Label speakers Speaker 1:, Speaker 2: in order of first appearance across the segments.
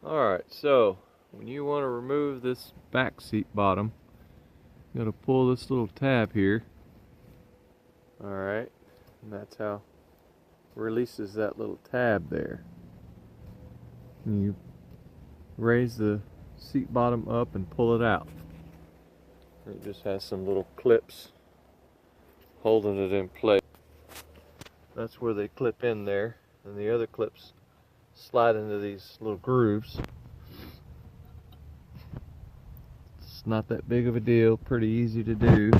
Speaker 1: Alright, so when you want to remove this back seat bottom, you gotta pull this little tab here. Alright, and that's how it releases that little tab there. And you raise the seat bottom up and pull it out. It just has some little clips holding it in place. That's where they clip in there, and the other clips slide into these little grooves. It's not that big of a deal, pretty easy to do.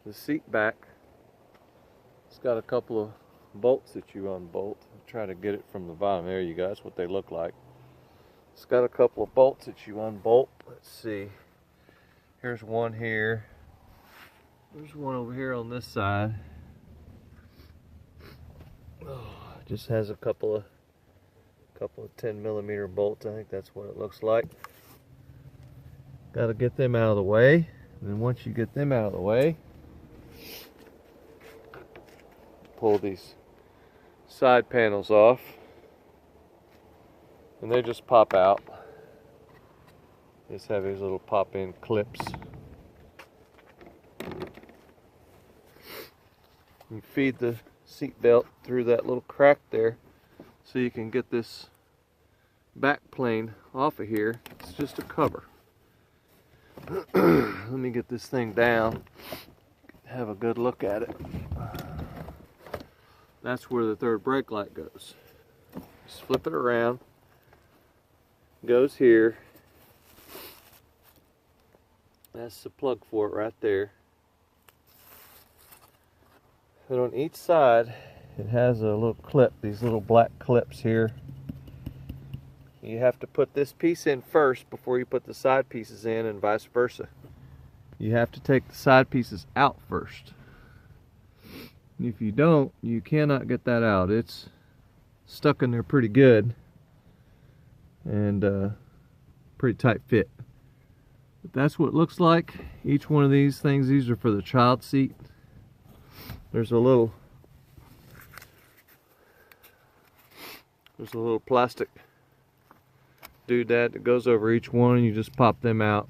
Speaker 1: The seat back, it's got a couple of bolts that you unbolt. I'll try to get it from the bottom. There you go, that's what they look like. It's got a couple of bolts that you unbolt. Let's see, here's one here. There's one over here on this side. Oh, it just has a couple of 10mm bolts. I think that's what it looks like. Got to get them out of the way. And then once you get them out of the way, pull these side panels off, and they just pop out. Just have these little pop-in clips. You feed the seat belt through that little crack there so you can get this back plane off of here. It's just a cover. Let me get this thing down, have a good look at it. That's where the third brake light goes. Just flip it around, goes here. That's the plug for it right there. And on each side, it has a little clip, these little black clips here. You have to put this piece in first before you put the side pieces in, and vice versa. You have to take the side pieces out first. And if you don't, you cannot get that out. It's stuck in there pretty good and pretty tight fit. But that's what it looks like. Each one of these things, these are for the child seat. There's a little plastic doodad that goes over each one, and you just pop them out.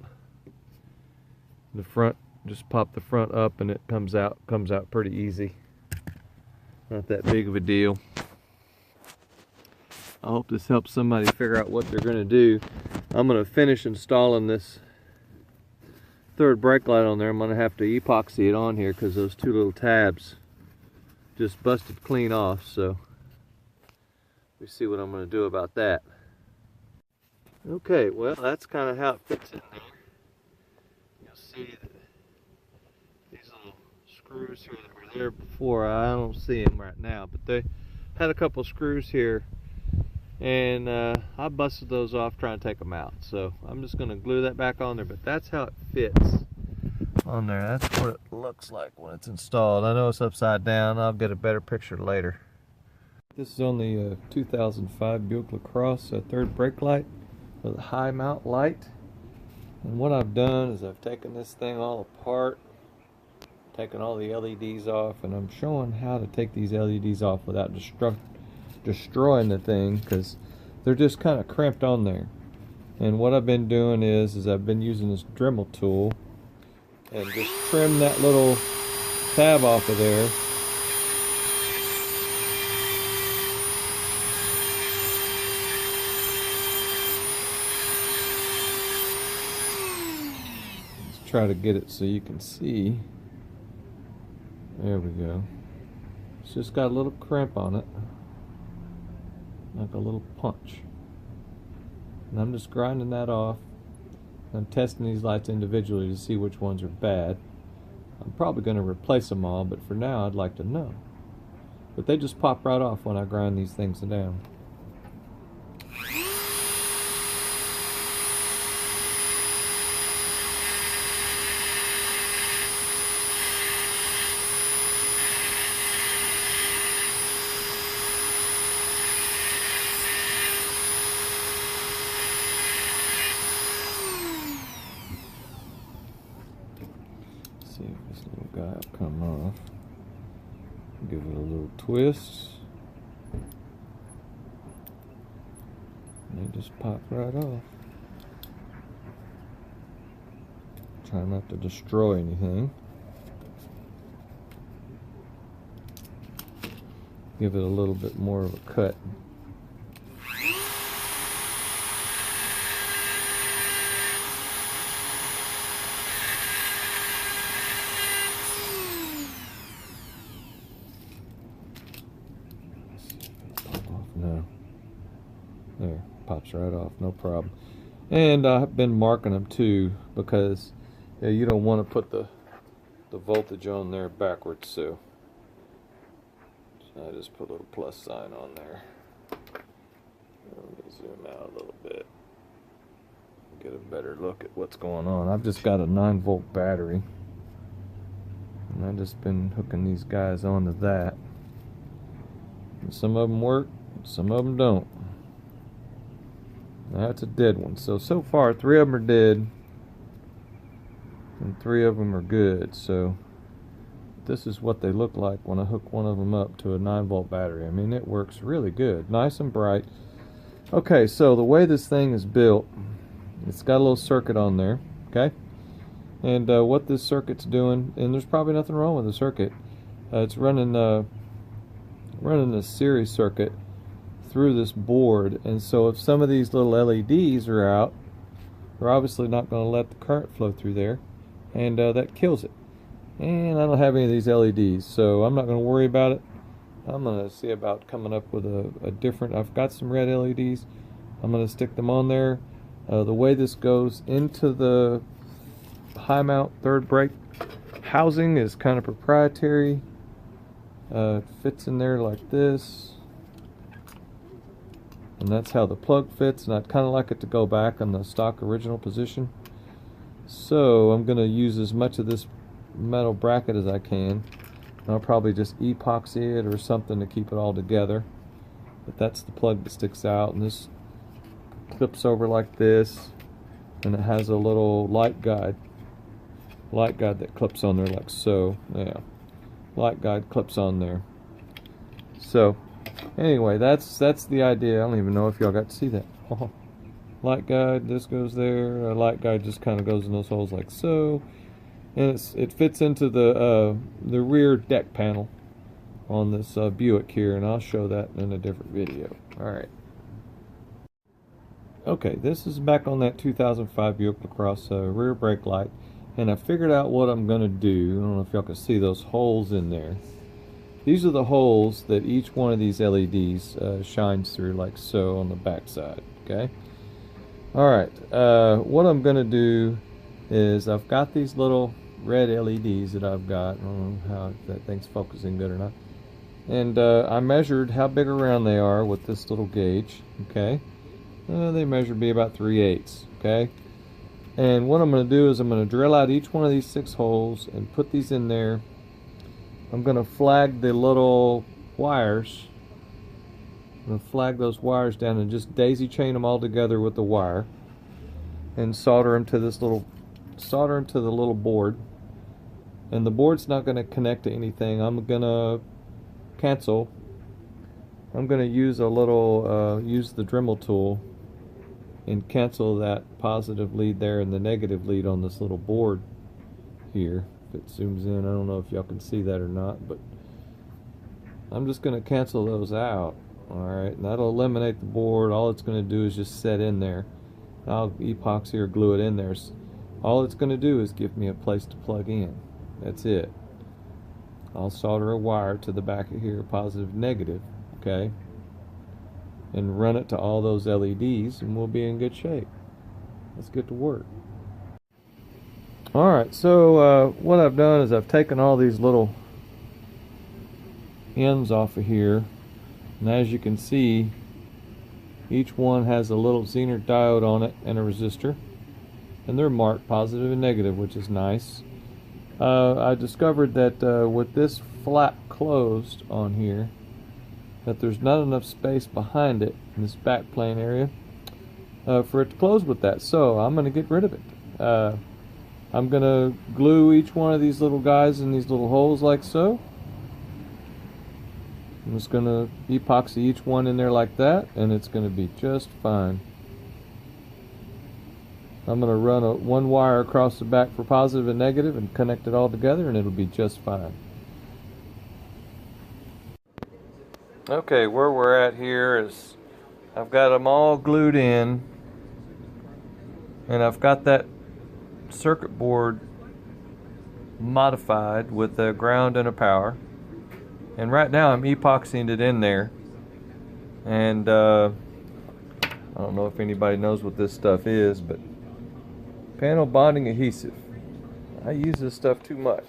Speaker 1: The front, just pop the front up, and it comes out pretty easy. Not that big of a deal. I hope this helps somebody figure out what they're going to do. I'm going to finish installing this third brake light on there. I'm going to have to epoxy it on here because those two little tabs just busted clean off. So we see what I'm going to do about that. Okay, well, that's kind of how it fits in there. You'll see that these little screws here that were there before, I don't see them right now, but they had a couple screws here, and I busted those off trying to take them out. So I'm just going to glue that back on there, but that's how it fits on there. That's what it looks like when it's installed. I know it's upside down. I'll get a better picture later. This is on the 2005 Buick Lacrosse third brake light with a high mount light. And what I've done is I've taken this thing all apart, taken all the LEDs off, and I'm showing how to take these LEDs off without destroying the thing, because they're just kind of cramped on there. And what I've been doing is I've been using this Dremel tool and just trim that little tab off of there. Let's try to get it so you can see. There we go. It's just got a little crimp on it, like a little punch. And I'm just grinding that off. I'm testing these lights individually to see which ones are bad. I'm probably going to replace them all, but for now I'd like to know. But they just pop right off when I grind these things down. See if this little guy will come off. Give it a little twist. They just pop right off. Try not to destroy anything. Give it a little bit more of a cut. Pop off now. There, pops right off, no problem. And I've been marking them too, because you don't want to put the voltage on there backwards, so I just put a little plus sign on there. Let me zoom out a little bit, get a better look at what's going on. I've just got a 9-volt battery, and I've just been hooking these guys onto that. And some of them work, some of them don't. That's a dead one. So far 3 of them are dead, and 3 of them are good. So this is what they look like when I hook one of them up to a 9-volt battery. I mean, it works really good, nice and bright. Okay, so the way this thing is built, it's got a little circuit on there, okay? And what this circuit's doing, and there's probably nothing wrong with the circuit, it's running a series circuit through this board. And so if some of these little LEDs are out, we're obviously not going to let the current flow through there, and that kills it. And I don't have any of these LEDs, so I'm not going to worry about it. I'm going to see about coming up with a different, I've got some red LEDs, I'm going to stick them on there. The way this goes into the high mount third brake housing is kind of proprietary. It fits in there like this, and that's how the plug fits, and I'd kind of like it to go back on the stock original position. So I'm going to use as much of this metal bracket as I can. I'll probably just epoxy it or something to keep it all together. But that's the plug that sticks out, and this clips over like this, and it has a little light guide that clips on there like so. Yeah, light guide clips on there. So anyway, that's the idea. I don't even know if y'all got to see that. Light guide, this goes there. A light guide just kind of goes in those holes like so, and it fits into the rear deck panel on this Buick here, and I'll show that in a different video. All right. Okay, this is back on that 2005 Buick Lacrosse rear brake light, and I figured out what I'm going to do. I don't know if y'all can see those holes in there. These are the holes that each one of these LEDs shines through like so on the back side, okay? Alright, what I'm going to do is I've got these little red LEDs that I've got. I don't know how that thing's focusing good or not. And I measured how big around they are with this little gauge, okay? They measure to be about 3/8, okay? And what I'm going to do is I'm going to drill out each one of these 6 holes and put these in there. I'm going to flag the little wires. I'm going to flag those wires down and just daisy chain them all together with the wire, and solder them to the little board. And the board's not going to connect to anything. I'm going to cancel. I'm going to use a little use the Dremel tool and cancel that positive lead there and the negative lead on this little board here. If it zooms in, I don't know if y'all can see that or not, but I'm just going to cancel those out. Alright, and that'll eliminate the board. All it's going to do is just set in there. I'll epoxy or glue it in there. All it's going to do is give me a place to plug in. That's it. I'll solder a wire to the back of here, positive, negative, okay, and run it to all those LEDs, and we'll be in good shape. Let's get to work. Alright, so what I've done is I've taken all these little ends off of here, and as you can see, each one has a little Zener diode on it and a resistor, and they're marked positive and negative, which is nice. I discovered that with this flap closed on here, that there's not enough space behind it in this back plane area for it to close with that, so I'm going to get rid of it. I'm going to glue each one of these little guys in these little holes like so. I'm just going to epoxy each one in there like that, and it's going to be just fine. I'm going to run one wire across the back for positive and negative and connect it all together, and it'll be just fine. Okay, where we're at here is I've got them all glued in, and I've got that circuit board modified with a ground and a power, and right now I'm epoxying it in there. And I don't know if anybody knows what this stuff is, but panel bonding adhesive. I use this stuff too much.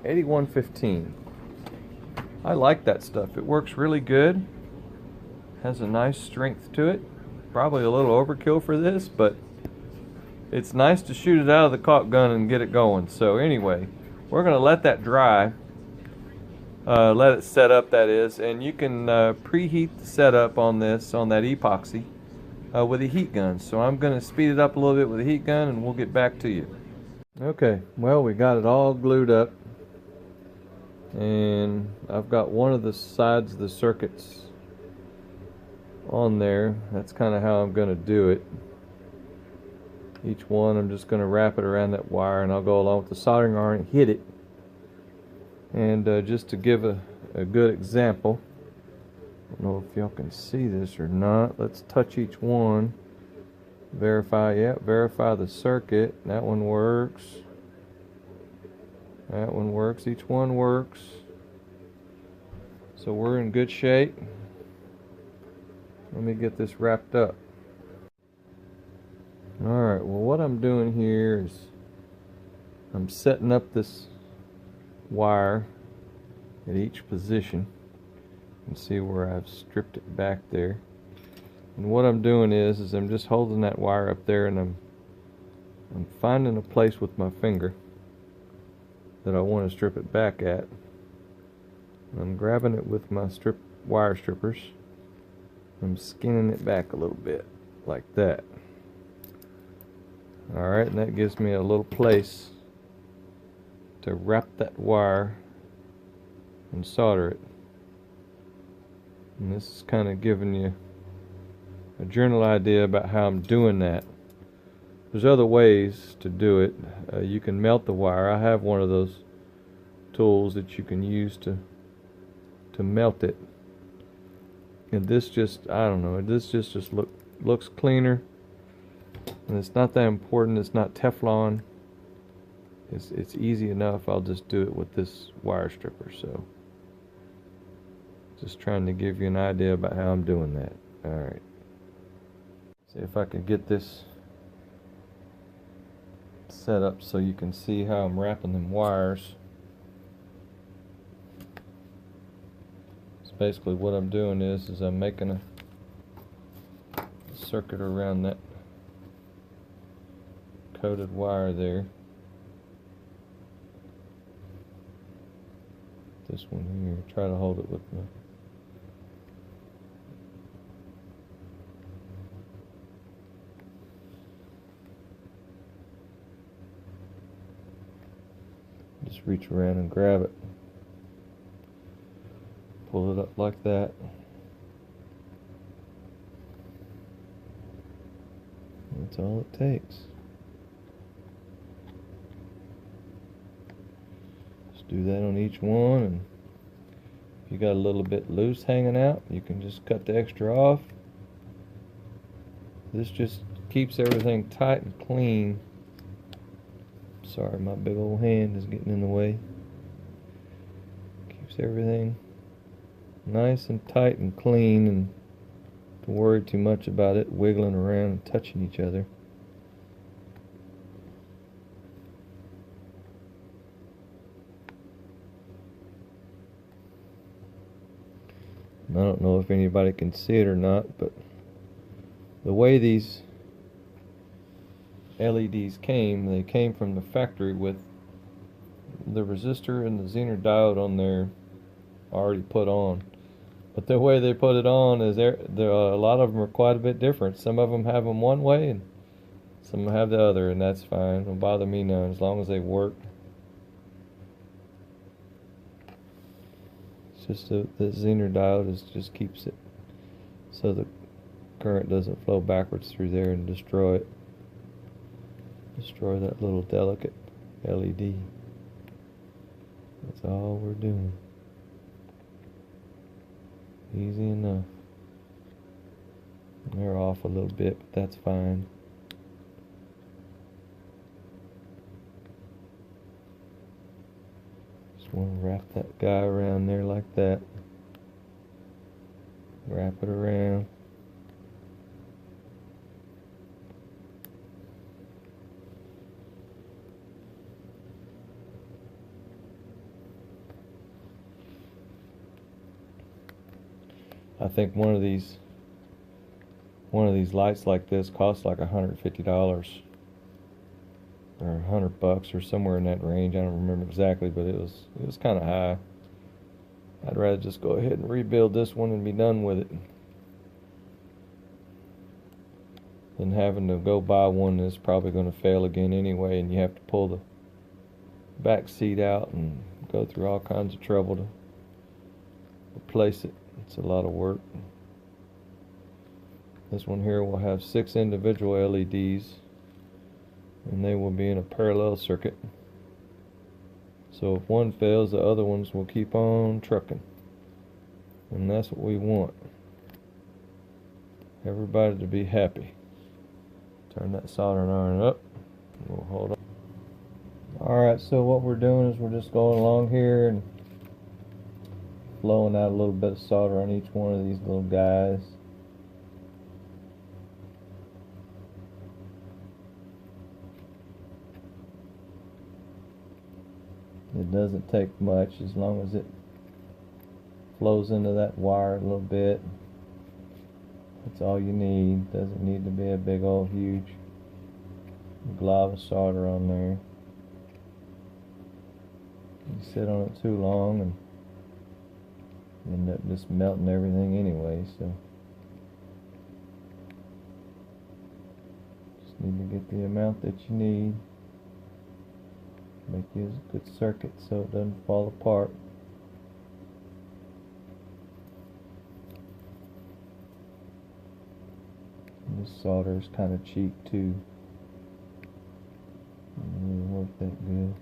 Speaker 1: 8115. I like that stuff. It works really good. Has a nice strength to it. Probably a little overkill for this, but it's nice to shoot it out of the caulk gun and get it going. So anyway, we're going to let that dry. Let it set up, that is, and you can preheat the setup on this, on that epoxy, with a heat gun. So I'm going to speed it up a little bit with a heat gun, and we'll get back to you. Okay, well, we got it all glued up, and I've got one of the sides of the circuits on there. That's kind of how I'm going to do it. Each one, I'm just going to wrap it around that wire, and I'll go along with the soldering iron and hit it. And just to give a good example, I don't know if y'all can see this or not. Let's touch each one. Verify, verify the circuit. That one works. That one works. Each one works. So we're in good shape. Let me get this wrapped up. Alright, well, what I'm doing here is I'm setting up this wire at each position. You can see where I've stripped it back there. And what I'm doing is I'm just holding that wire up there, and I'm finding a place with my finger that I want to strip it back at. I'm grabbing it with my wire strippers. I'm skinning it back a little bit, like that. Alright, and that gives me a little place to wrap that wire and solder it. And this is kind of giving you a general idea about how I'm doing that. There's other ways to do it. You can melt the wire. I have one of those tools that you can use to melt it. And this just, I don't know, this just looks cleaner. And it's not that important. It's not Teflon. It's easy enough. I'll just do it with this wire stripper. So just trying to give you an idea about how I'm doing that. Alright. See if I can get this set up so you can see how I'm wrapping them wires. So basically what I'm doing is I'm making a circuit around that coated wire there. This one here, try to hold it with my just reach around and grab it, pull it up like that. That's all it takes. Just do that on each one, and if you got a little bit loose hanging out, you can just cut the extra off. This just keeps everything tight and clean. Sorry, my big old hand is getting in the way. Keeps everything nice and tight and clean, and don't worry too much about it wiggling around and touching each other. I don't know if anybody can see it or not, but the way these LEDs came, they came from the factory with the resistor and the Zener diode on there already put on. But the way they put it on is a lot of them are quite a bit different. Some of them have them one way and some have the other, and that's fine. Don't bother me none as long as they work. It's just the Zener diode just keeps it so the current doesn't flow backwards through there and destroy it. Destroy that little delicate LED. That's all we're doing. Easy enough. They're off a little bit, but that's fine. Just want to wrap that guy around there like that. Wrap it around. I think one of these lights like this costs like $150 or $100 or somewhere in that range. I don't remember exactly, but it was kind of high. I'd rather just go ahead and rebuild this one and be done with it than having to go buy one that's probably going to fail again anyway, and you have to pull the back seat out and go through all kinds of trouble to replace it. It's a lot of work. This one here will have 6 individual LEDs, and they will be in a parallel circuit. So if one fails, the other ones will keep on trucking. And that's what we want. Everybody to be happy. Turn that soldering iron up. We'll hold on. Alright, so what we're doing is we're just going along here and blowing out a little bit of solder on each one of these little guys. It doesn't take much as long as it flows into that wire a little bit. That's all you need. Doesn't need to be a big old huge glob of solder on there. You sit on it too long and you end up just melting everything anyway, so just need to get the amount that you need. Make you a good circuit so it doesn't fall apart. And this solder is kind of cheap too. Doesn't really work that good.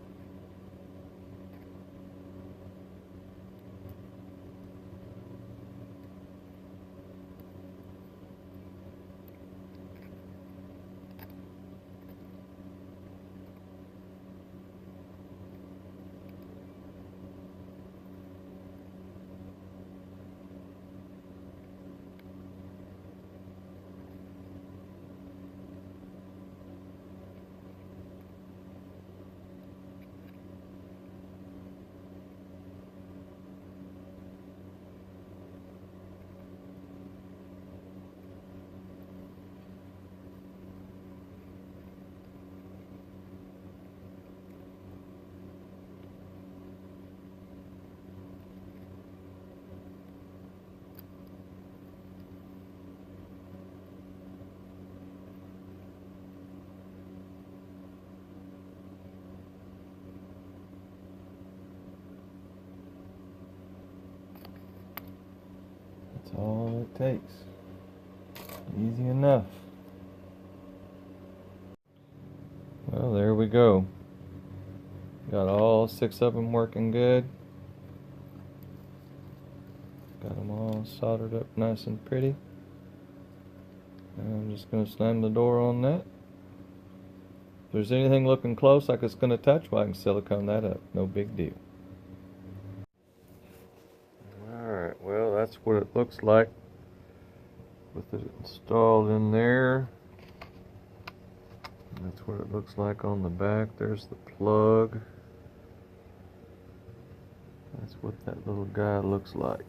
Speaker 1: That's all it takes. Easy enough. Well, there we go. Got all 6 of them working good. Got them all soldered up nice and pretty. And I'm just going to slam the door on that. If there's anything looking close like it's going to touch, well, I can silicone that up. No big deal. Alright, well, that's what it looks like with it installed in there. That's what it looks like on the back. There's the plug. That's what that little guy looks like.